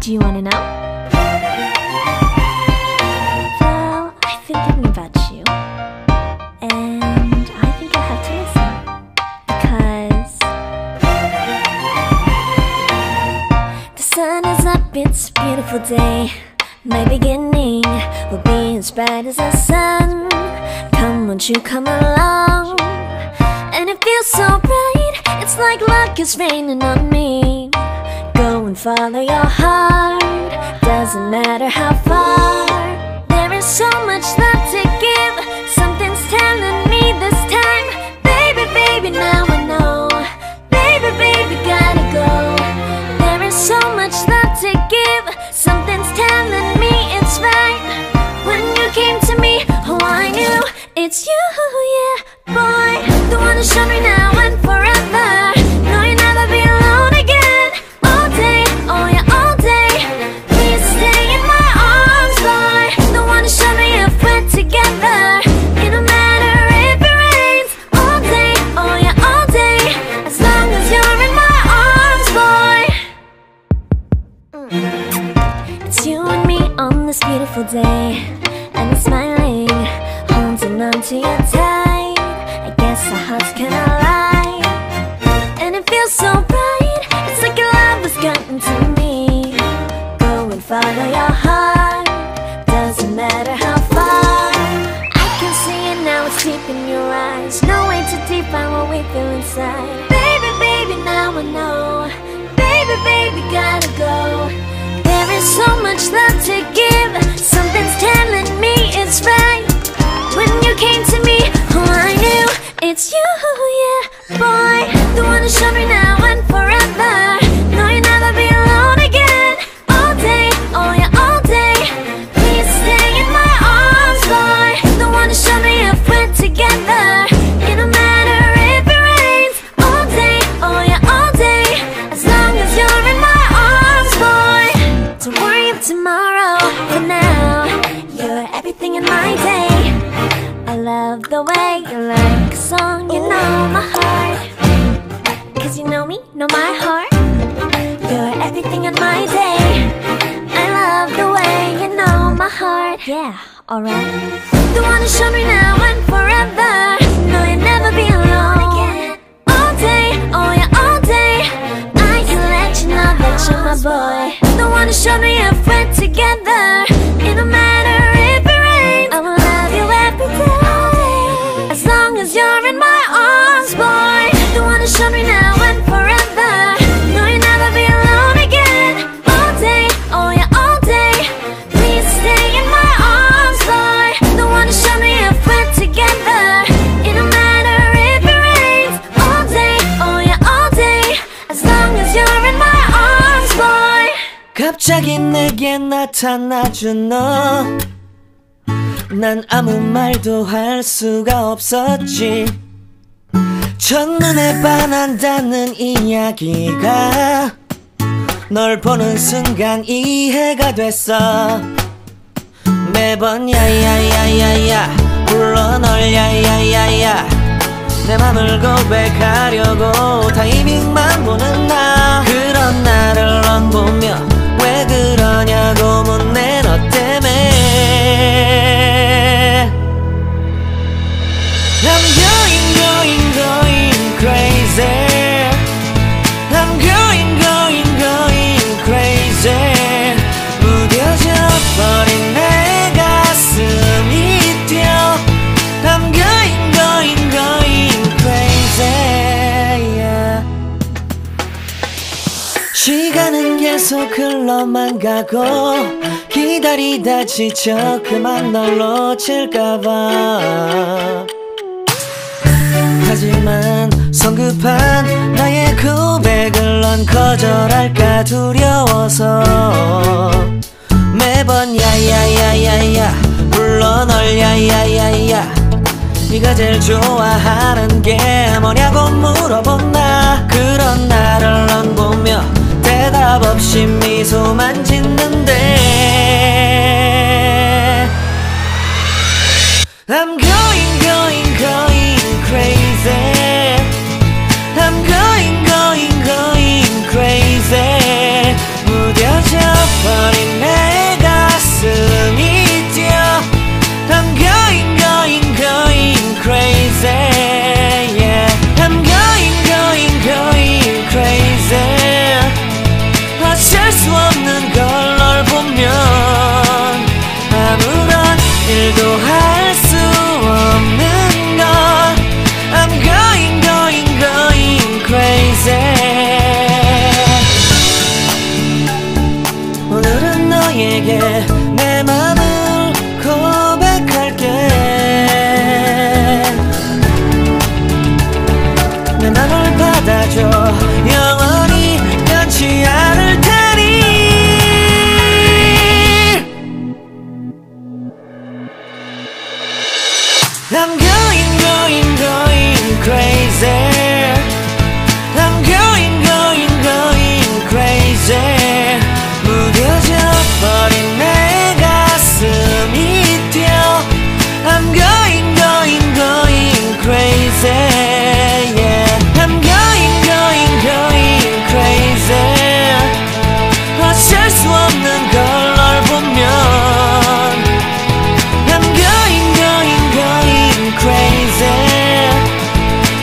Do you wanna know? Well, I've been thinking about you, and I think I have to listen, because the sun is up, it's a beautiful day. My beginning will be as bright as the sun. Come, won't you come along? And it feels so bright, it's like luck is raining on me. Go and follow your heart, doesn't matter how far. There is so much love to give, something's telling me this time. Baby, baby, now I know. Baby, baby, gotta go. There is so much love to give, something's telling me it's right. When you came to me, oh I knew it's you, yeah, boy. The one to show me now and forever. No, you'll never be alone again. All day, oh yeah, all day. Please stay in my arms, boy. The one to show me if we're together. It don't matter if it rains. All day, oh yeah, all day. As long as you're in my arms, boy. It's you and me on this beautiful day, and I'm smiling, holding on to you tight. I guess our hearts can align, and it feels so bright. It's like your love has gotten to me. Go and follow your heart, doesn't matter how far. I can see it now, it's deep in your eyes. No way to define what we feel inside. Baby, baby, now I know. Baby, baby, gotta go. There is so much love to give, something's telling me it's right. When you came to me, oh I knew it's you, yeah, boy. The one to show me now and forever. No, you'll never be alone again. All day, oh yeah, all day. Please stay in my arms, boy. The one to show me if we're together. It don't matter if it rains. All day, oh yeah, all day. As long as you're in my arms, boy. Don't worry of tomorrow, for now you're everything in my day. I love the way you like a song, you know my heart. Cause you know me, know my heart. You're everything in my day. I love the way you know my heart. Yeah, alright. The one to show me now and forever. No, you'll never be alone again. All day, oh yeah, all day. I can let you know that you're my boy. The one to show me if we're together. It don't matter if it rains. I will love you every day. As long as you're in my arms, boy. The one to show me now and forever. No, you'll never be alone again. All day, oh yeah, all day. Please stay in my arms, boy. The one to show me if we're together. It don't matter if it rains. All day, oh yeah, all day. As long as you're in my arms, boy. 갑자기 내게 나타나준 너, 난 아무 말도 할 수가 없었지. 첫눈에 반한다는 이야기가 널 보는 순간 이해가 됐어. 매번 야야야야야 불러 널 야야야야. 내 맘을 고백하려고 타이밍만 보는 나. 그런 나를 넌 보며 왜 그러냐고 묻네 너 때문에. I'm going, going, going crazy. I'm going, going, going crazy. 무뎌져 버린 내 가슴이 뛰어. I'm going, going, going crazy, yeah. 시간은 계속 흘러만 가고 기다리다 지쳐 그만 널 놓칠까봐. 하지만 성급한 나의 고백을 넌 거절할까 두려워서 매번 야야야야야 불러 널 야야야야. 네가 제일 좋아하는 게 뭐냐고 물어본 나. 그런 나를 넌 보며 대답 없이 미소만 짓는데. I'm going, going, going crazy. I'm going, going, going crazy. 무뎌져 내 맘을 고백할게. 내 맘을 받아줘. 영원히 변치 않을 테니. I'm going crazy. I'm going crazy. 무뎌져 버린 내 가슴이 뛰어. I'm going crazy. Yeah. I'm going crazy. 어쩔 수 없는 걸 널 보면. I'm going crazy.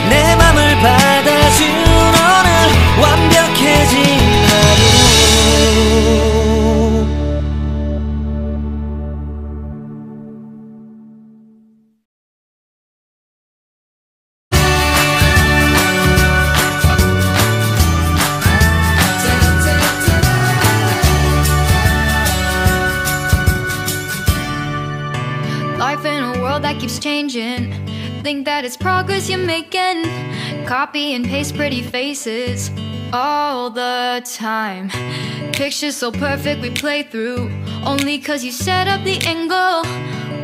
내 맘을 받아준 오늘 완벽해진 하루. Life in a world that keeps changing. Think that it's progress you're making. Copy and paste pretty faces all the time. Pictures so perfect we play through, only cause you set up the angle.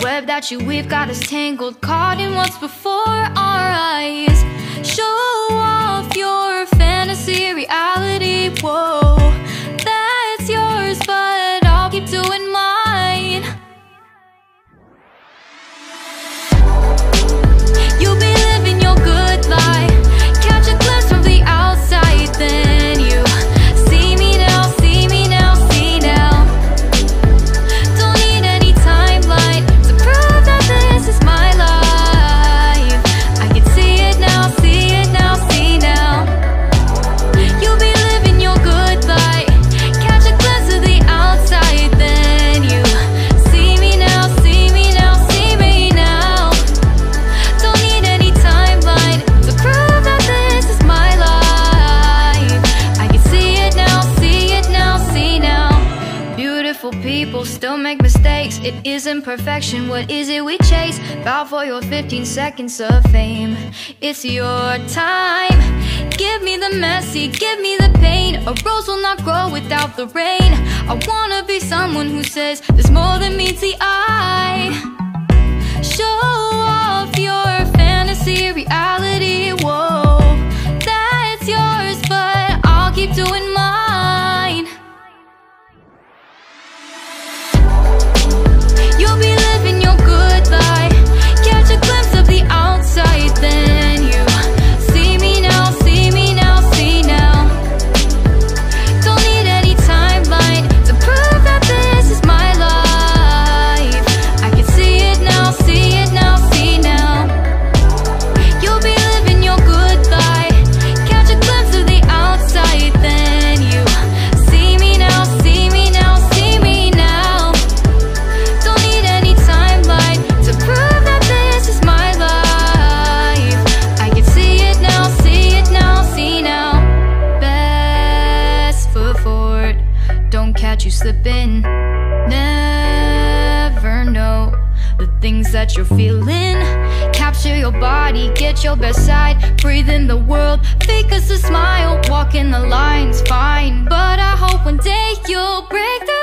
Web that you weave got us tangled, caught in what's before our eyes. Show off your fantasy reality. Whoa, that's yours, but I'll keep doing mine. You'll be living your good life. Catch a glimpse from the outside, then you see me now, see me now, see now. Don't need any timeline to prove that this is my life. I can see it now, see it now, see now. You'll be living your good life. Catch a glimpse of the outside, then you see me now, see me now, see me now. Don't need any timeline to prove that this is my life. I can see it now, see it now, see now. Beautiful people still make mistakes. It isn't perfection, what is it we chase? Bow for your 15 seconds of fame. It's your time. Give me the messy, give me the pain. A rose will not grow without the rain. I wanna be someone who says there's more than meets the eye. Show off your fantasy reality. Whoa, that's yours, but I'll keep doing mine. You'll be living your good life. Catch a glimpse of the outside, then you see me now, see me now, see now. Don't need any timeline to prove that this is my life. I can see it now, see it now, see now. You'll be living your good life. Catch a glimpse of the outside, then you see me now, see me now, see me now. Don't need any timeline to prove that this is my life. I can see it now, see it now, see now. Best foot forward, don't catch you slipping. Never know the things that you're feeling. Capture your body, get your best side. Breathe in the world, fake us a smile. Walk in the lines, fine, but I hope one day you'll break through.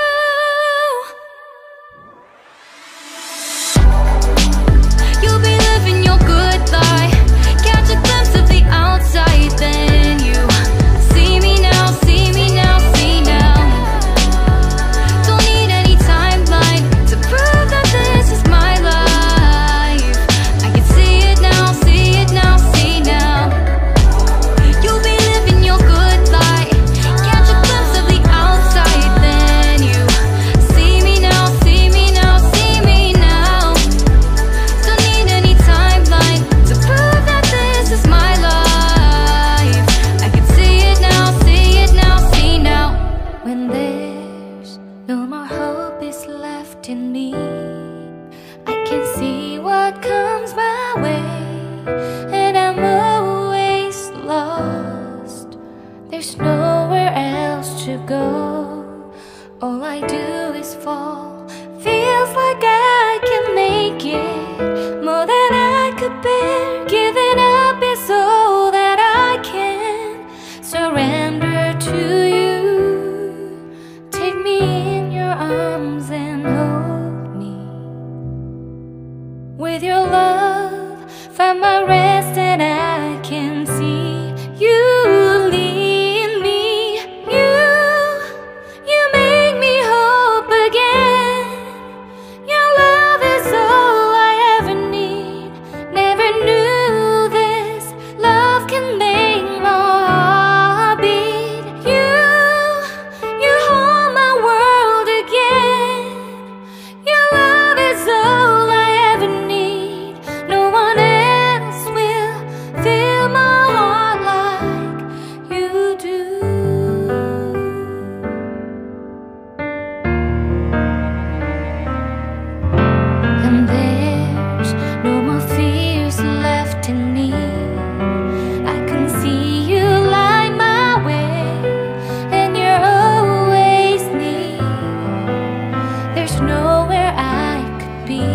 You'll be living your good life. Catch a glimpse of the outside, then you see me now, see me now, see now. Don't need any timeline to prove that this is my life. I can see it now, see it now, see now. You'll be living your good life. Catch a glimpse of the outside, then you see me now, see me now, see me now. Don't need any timeline to prove that this is my life. I can see it now, see it now, see now. When there's no more hope is left in me, I can see what comes my way, and I'm always lost. There's nowhere else to go. All I do is fall. Feels like I can make it more than I could bear. Giving up is all that I can surrender to you. Take me in your arms and hold me. With your love, find my rest and I can see you lead me. You make me hope again. Your love is all I ever need. Never knew this love can make my heart beat. You hold my world again. Your love is all I ever need. No one else will fill my heart like you do. And there's no more fears left in me. I can see you light my way, and you're always near. There's nowhere I could be